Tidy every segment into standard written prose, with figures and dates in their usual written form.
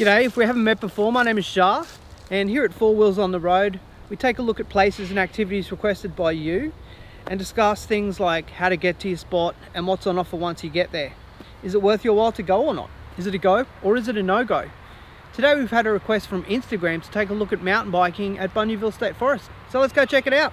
G'day, if we haven't met before, my name is Shah, and here at Four Wheels on the Road, we take a look at places and activities requested by you and discuss things like how to get to your spot and what's on offer once you get there. Is it worth your while to go or not? Is it a go or is it a no-go? Today we've had a request from Instagram to take a look at mountain biking at Bunyaville State Forest. So let's go check it out.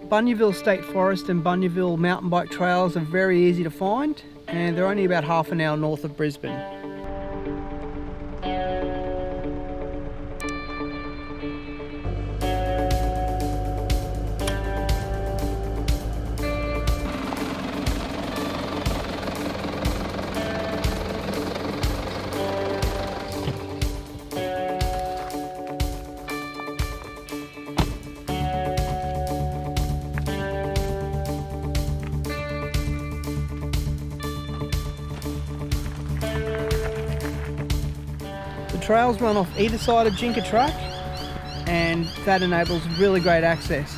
Bunyaville State Forest and Bunyaville mountain bike trails are very easy to find, and they're only about half an hour north of Brisbane. The trails run off either side of Jinka Track, and that enables really great access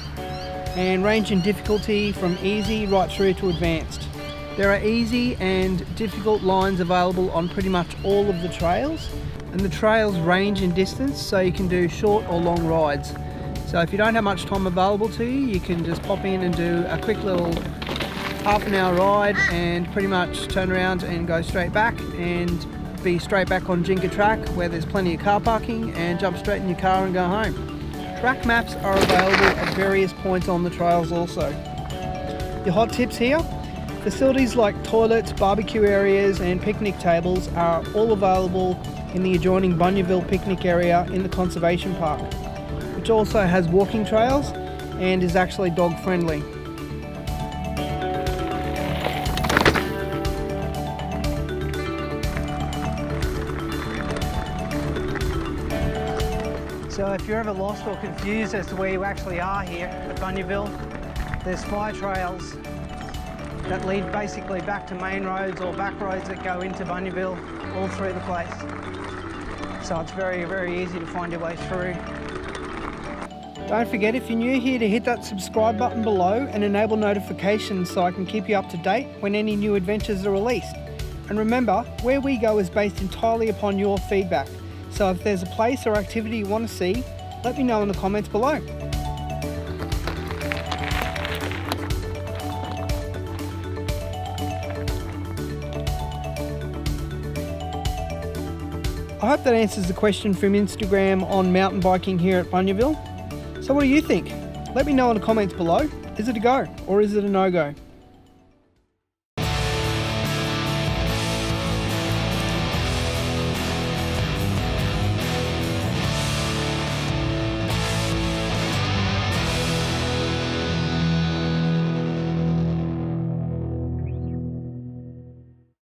and range in difficulty from easy right through to advanced. There are easy and difficult lines available on pretty much all of the trails, and the trails range in distance, so you can do short or long rides. So if you don't have much time available to you, you can just pop in and do a quick little half an hour ride and pretty much turn around and go straight back and be straight back on Jinka Track where there's plenty of car parking, and jump straight in your car and go home. Track maps are available at various points on the trails also. Your hot tips here: facilities like toilets, barbecue areas and picnic tables are all available in the adjoining Bunyaville picnic area in the conservation park, which also has walking trails and is actually dog friendly. So if you're ever lost or confused as to where you actually are here at Bunyaville, there's fly trails that lead basically back to main roads or back roads that go into Bunyaville all through the place. So it's very, very easy to find your way through. Don't forget, if you're new here, to hit that subscribe button below and enable notifications so I can keep you up to date when any new adventures are released. And remember, where we go is based entirely upon your feedback. So if there's a place or activity you want to see, let me know in the comments below. I hope that answers the question from Instagram on mountain biking here at Bunyaville. So what do you think? Let me know in the comments below. Is it a go or is it a no-go?